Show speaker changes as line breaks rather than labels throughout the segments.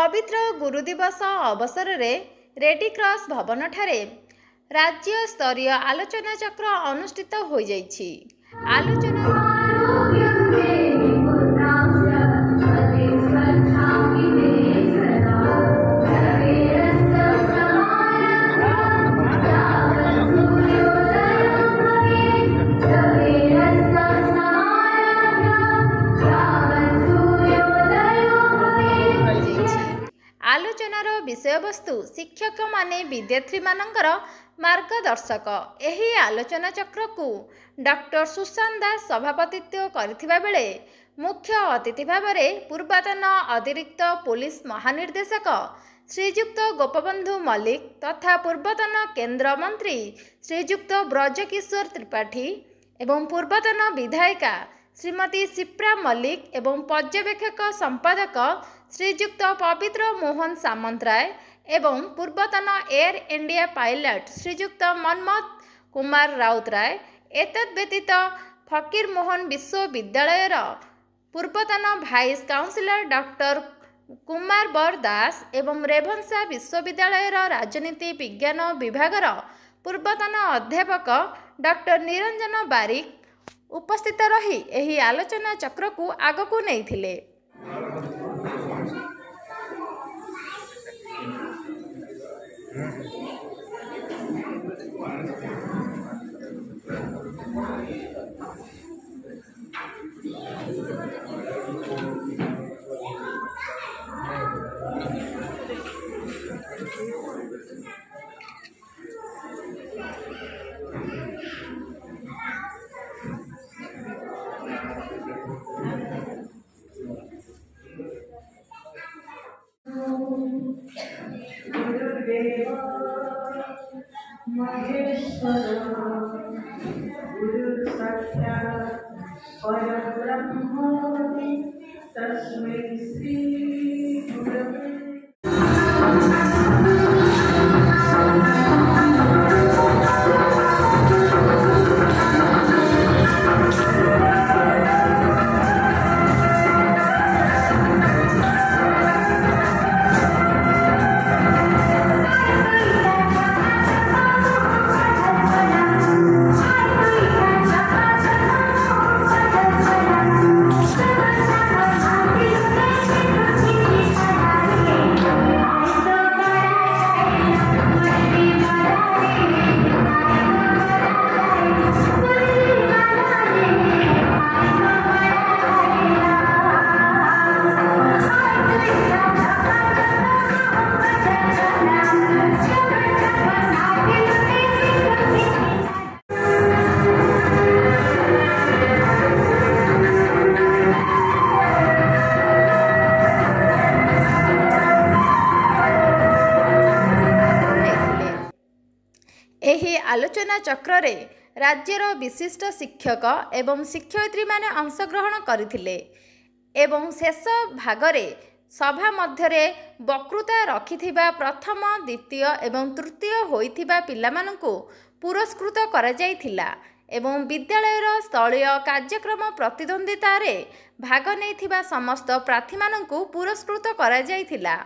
पवित्र गुरु दिवस अवसर में रेड क्रॉस भवन ठारे राज्य स्तरीय आलोचना चक्र अनुष्ठित हो जाइछि। आलोचना आलोचनार विषय वस्तु शिक्षक माने विद्यार्थी मानकर मार्गदर्शक। एही आलोचना चक्र को डॉक्टर सुशांत दास सभापतित्व करथिबा बेले मुख्य अतिथि भाव में पूर्वतन अतिरिक्त पुलिस महानिर्देशक श्रीजुक्त गोपबंधु मल्लिक तथा पूर्वतन केंद्र मंत्री श्रीजुक्त ब्रजकिशोर त्रिपाठी एवं पूर्वतन विधायिका श्रीमती शिप्रा मल्लिक एवं पर्यवेक्षक संपादक श्रीजुक्त पवित्र मोहन सामंतराय एवं पूर्वतन एयर इंडिया पायलट श्रीजुक्त मनमथ कुमार राउतराय एतद् व्यतीत फकीर मोहन विश्वविद्यालय पूर्वतन भाइस काउंसिलर डॉक्टर कुमार बर दास एवं रेभेन्सा विश्वविद्यालय राजनीति विज्ञान विभाग पूर्वतन अध्यापक डॉक्टर निरंजन बारिक उपस्थित रही एही आलोचना चक्र को आगकू नैथिले।
महेश्वर गुरु साक्षात् परब्रह्म तस्मै श्री गुरवे।
एही आलोचना चक्र रे राज्यर विशिष्ट शिक्षक एवं शिक्षयित्री माने अंशग्रहण करथिले एवं शेष भागरे सभा मध्यरे वक्तृता रखिथिबा प्रथम द्वितीय एवं तृतीय होइथिबा पिलामानंकु पुरस्कृत करा जायथिला एवं विद्यालयर स्थलीय कार्यक्रम प्रतिद्वंदिता रे भाग नैथिबा समस्त प्रार्थी मानंकु पुरस्कृत करा जायथिला।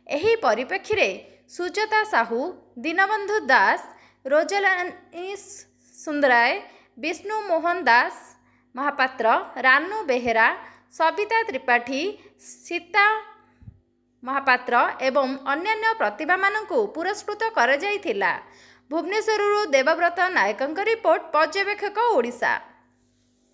एही परिप्रेक्षी रे सुजाता साहू, दीनबंधु दास, रोजलानी सुंदराय, विष्णु मोहन दास महापात्र, रानू बेहेरा, सविता त्रिपाठी, सीता महापात्र एवं अन्यान्य प्रतिभा मानंकु पुरस्कृत करा जायथिला। भुवनेश्वरରୁ देवव्रत नायकଙ୍କ रिपोर्ट पर्यवेक्षक ओडिशा।